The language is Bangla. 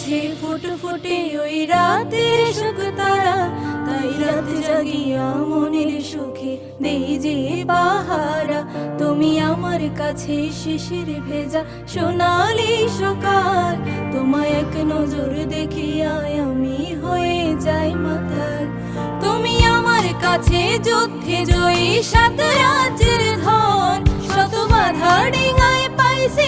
আছে ফুটে ফুটে ওই রাতের সুখ তারা, তাই রাত জাগিয়া মনের সুখে দেই যে পাহারা। তুমি আমার কাছে শিশির ভেজা সোনালি সকাল, তোমায় এক নজর দেখিয়া আমি হয়ে যাই মাতাল। তুমি আমার কাছে যুদ্ধে জয়ী সাত রাজ্যের ধন, শত বাধা ডিঙায় পাইছি